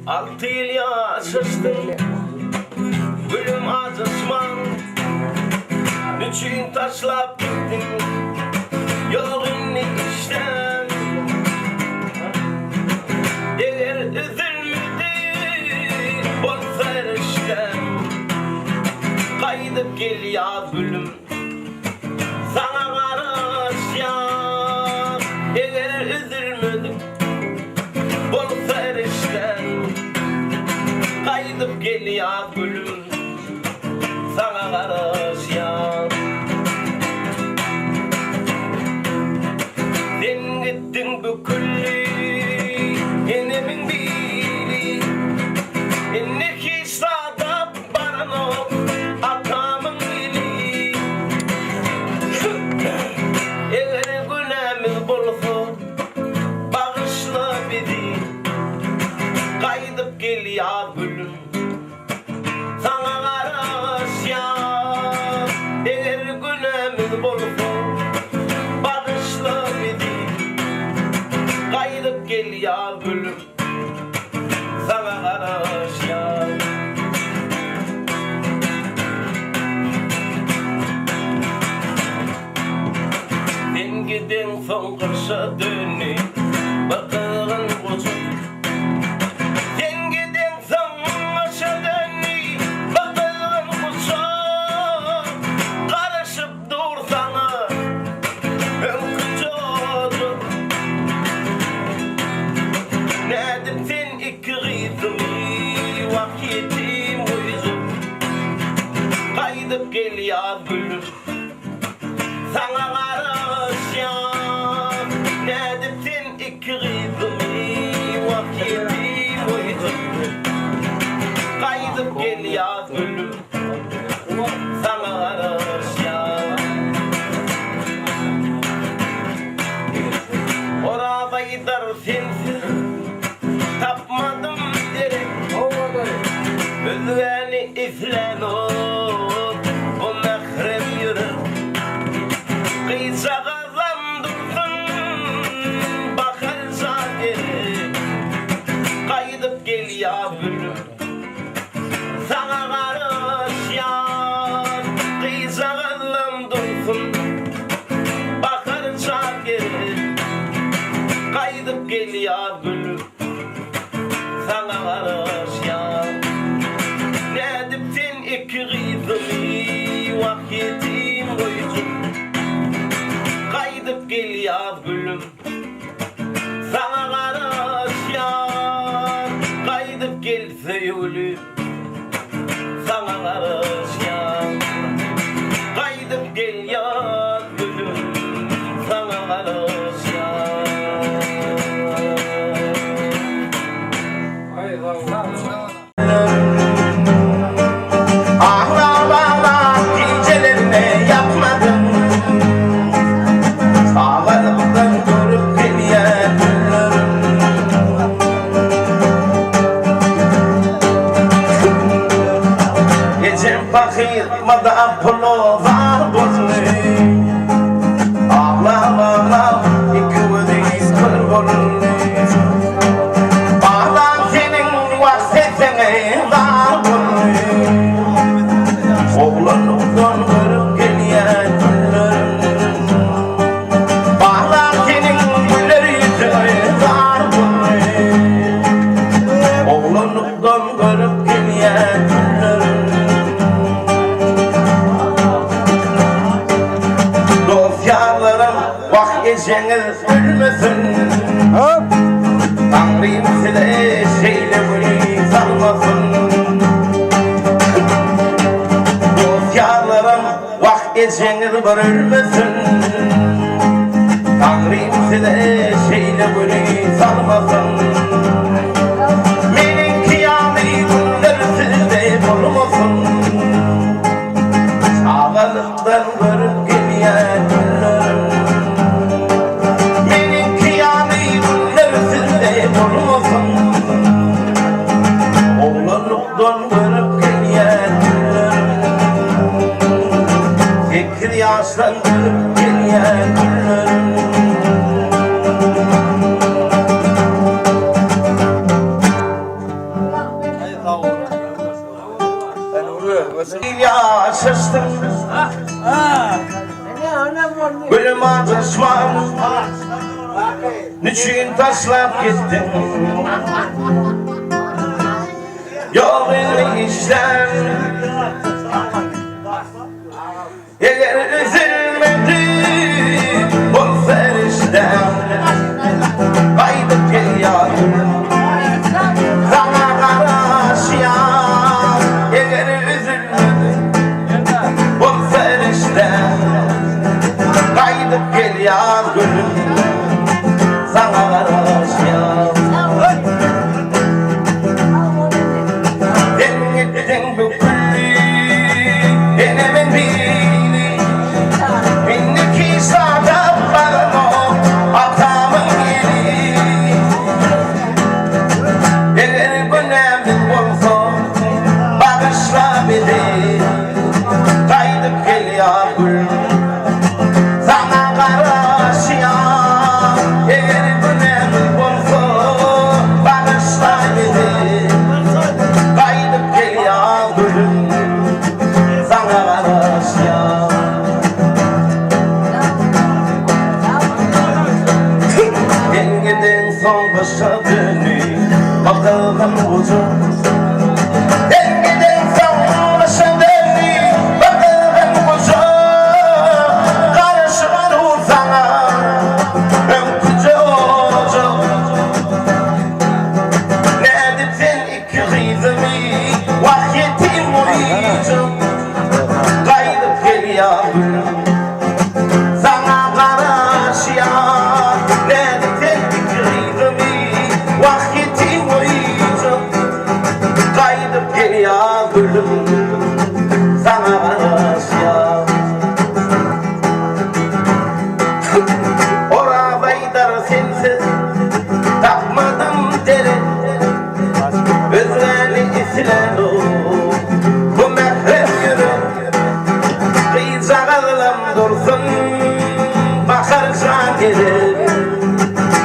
6 yıl yaşastım Gülüm acısman Niçin taşlap gittin Yolunu işten Eğer üzülmedi Bolsa erişten Kaydıp gel ya gülüm Sana karış ya Eğer üzülmedi Bolsa erişten Kaydıp gel ya gülüm Sana karış ya Sen gittin bu külli Enemin biri Enneki sadap bana atamın ili Eğer günahımız bolsa Bağışla bizi Kaydıp gel ya gülüm Sana karış ya Eğer günahımız bolsa Bağışla bizi Kaydıp gel ya gülüm Sana karış ya Sen gidin son kışa dönün Bakırın kuzum Sen gidin son kışa dönün Bakırın kuzum Karışıp dursana Ömkün çocuk Nedim sen iki gizmi Vakitim uyuzum Kaydıp gel ya gülüm Sana karış ya Nedim sen iki gizmi Vakitim uyuzum Kaydıp gel ya gülüm Sana karış ya Orada gider sensiz Tapmadım derim Özveni iflen O mehrem yürür Kıysa kazandırdın Bakarsa geri Kaydıp gel ya gülüm Sana karış ya Kıysa kazandırdın Bakarsa geri Kaydıp gel ya gülüm Sana karış ya Nedim sen iki gizmi Vakitim uyuzum Kaydıp gel ya gülüm Sana karış ya Kaydıp gel söyle Sana karış ya Kaydıp gel ya gülüm Sana karış ya Ağlamalar gecelerine yapmadım Sağlarımdan görüp geliyen Gecem fakir mada pulu var bozunu Ağlamalar iki ödeyiz kır bolunu Bağlan senin vaksetine var bolunu Oğlanlıktan görüp geliyen Bağlan senin güller yüzüne var bolunu Oğlanlıktan görüp geliyen Dosyalarım vak geceniz ölmesin Tanrım size şeyle bunu salmasın Dosyalarım vak geceniz bir ölmesin Tanrım size şeyle bunu salmasın Benim kıyamı günler sizde bulmasın Sağlıktan görüp geliyen Benim kıyamı günler sizde bulmasın Oğlanlıktan görüp geliyen Fikir yaştan görüp geliyen Niçin taşlap gittin? Yolunu işler. Eğer üzülmedi bu ferişten, kaydıp gel yarım sana karşıyan. Eğer üzülmedi bu ferişten, kaydıp gel yarım sana karşıyan. Sen gittin bu kulli enemin biri, minniki sadıklarım o atamın yeri. Eğer günemin olsa bağışla beni, kaydıp gel yağmur sana karşıyan. Eğer günemin olsa bağışla beni, kaydıp gel yağmur sana karşıyan. Dengeden son başa dönü bakalım ucu. Dengeden son başa dönü bakalım ucu. Karışman uzana ön kucu ucu. Ne dedin iki kızımı vahyetim uyucu. Kaydıp gel yavrum sana karşıyan. Ne dedin iki kızımı vahyetim uyucu. Kaydıp gel yavrum sana karşıyan. Orabaydar sensiz takmadım dere, özleri isilen o bu mehrem yürü. Kıyacağım dursun bakarsan gelir,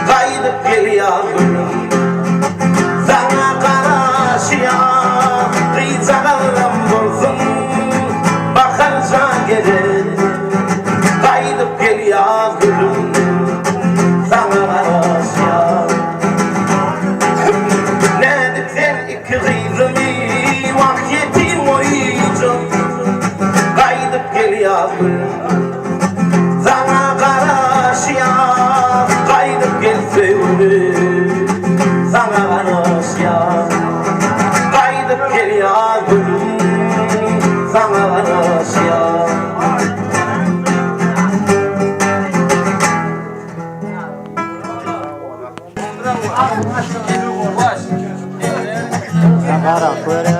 kaydıp gel yavrum sana karşıyan. Kıyacağım dursun bakarsan gelir, kaydıp gel yavrum sana karşıyan. Ne dedin iki kızımı vahyetim oyucu. Kaydıp gel yavrum sana karşıyan. Kaydıp gel sevgilim sana karşıyan. Kaydıp gel yavrum sana karşıyan. Agora,